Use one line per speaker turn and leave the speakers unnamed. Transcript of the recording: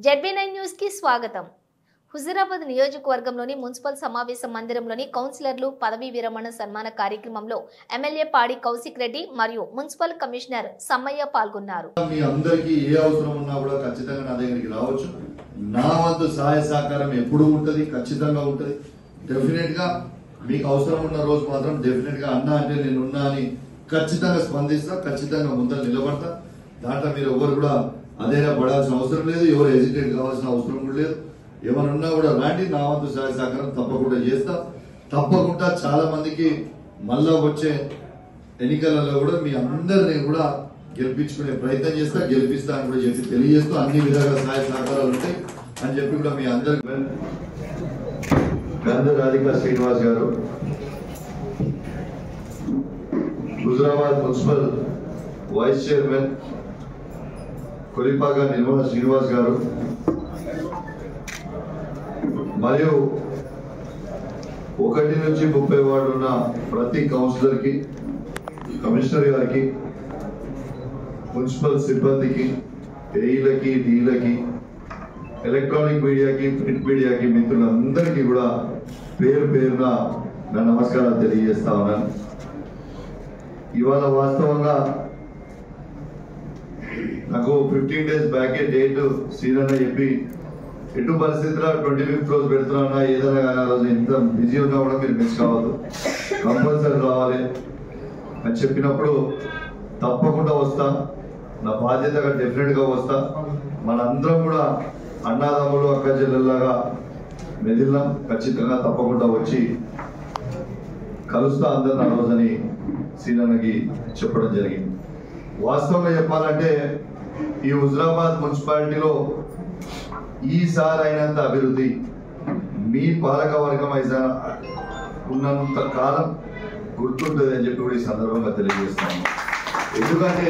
ZB9 news కి స్వాగతం. హుజూరాబాద్ నియోజకవర్గంలోని మున్సిపల్ సమావేశ మందిరంలోని కౌన్సిలర్లు పదవీ విరమణ సన్మాన కార్యక్రమంలో ఎమ్మెల్యే పాడి కౌశిక్ రెడ్డి మరియు మున్సిపల్ కమిషనర్ సమ్మయ్య పాల్గొన్నారు.
మీ అందరికీ ఏ అవసరం ఉన్నా కూడా ఖచ్చితంగా నా దగ్గరికి రావచ్చు. నా వంతు సహాయ సహకారం ఎప్పుడు ఉంటది, ఖచ్చితంగా ఉంటది. డెఫినెట్ గా మీకు అవసరం ఉన్న రోజు మాత్రం డెఫినెట్ గా అన్నా అంటే నేను ఉన్నా అని ఖచ్చితంగా స్పందిస్తా, ఖచ్చితంగా ముందర నిలబడతా. దాంట్లో మీరు ఎవరు కూడా అదేనా పడాల్సిన అవసరం లేదు, ఎవరు హెజిటేట్ కావాల్సిన అవసరం కూడా లేదు. ఎవరున్నా కూడా రాండి, నా వంతు సహాయ సహకారం తప్పకుండా చేస్తా. తప్పకుండా చాలా మందికి మళ్ళా వచ్చే ఎన్నికలలో కూడా మీ అందరినీ కూడా గెలిపించుకునే ప్రయత్నం చేస్తా, గెలిపిస్తా అని కూడా చెప్పి తెలియజేస్తూ అన్ని విధాలుగా సహాయ సహకారాలు ఉంటాయి అని చెప్పి కూడా మీ అందరికి రాధికా శ్రీనివాస్ గారు, Huzurabad municipal vice chairman Kolipaka Nirmala Srinivas గారు మరియు 1 నుంచి 30 వార్డు ఉన్న ప్రతి కౌన్సిలర్ కి, కమిషనర్ గారికి, మున్సిపల్ సిబ్బందికి, ఏఈలకి, డీలకి, ఎలక్ట్రానిక్ మీడియాకి, ప్రింట్ మీడియాకి, మిత్రులందరికీ కూడా పేరు పేరున నా నమస్కారాలు తెలియజేస్తా ఉన్నాను. ఇవాళ వాస్తవంగా నాకు 15 days బ్యాకే డేట్ సీనన్న చెప్పి ఎటు పరిస్థితిలో 25th రోజు పెడుతున్నా, ఏదైనా కానీ ఆ రోజు ఎంత బిజీ ఉన్నా కూడా మీరు మిస్ కావద్దు, కంపల్సరీ రావాలి అని చెప్పినప్పుడు తప్పకుండా వస్తా. నా బాధ్యతగా డెఫినెట్ గా వస్తా. మనందరం కూడా అన్నాదమ్ములు అక్క చెల్లెల్లాగా మెదిలినాం. ఖచ్చితంగా తప్పకుండా వచ్చి కలుస్తా అందరిని ఆ రోజని సీనన్నకి చెప్పడం జరిగింది. వాస్తవంగా చెప్పాలంటే ఈ హుజూరాబాద్ మున్సిపాలిటీలో ఈసారి అయినంత అభివృద్ధి మీ పాలక వర్గం అయితే ఉన్నంత కాలం గుర్తుంటుంది అని చెప్పి కూడా ఈ సందర్భంగా తెలియజేస్తాను. ఎందుకంటే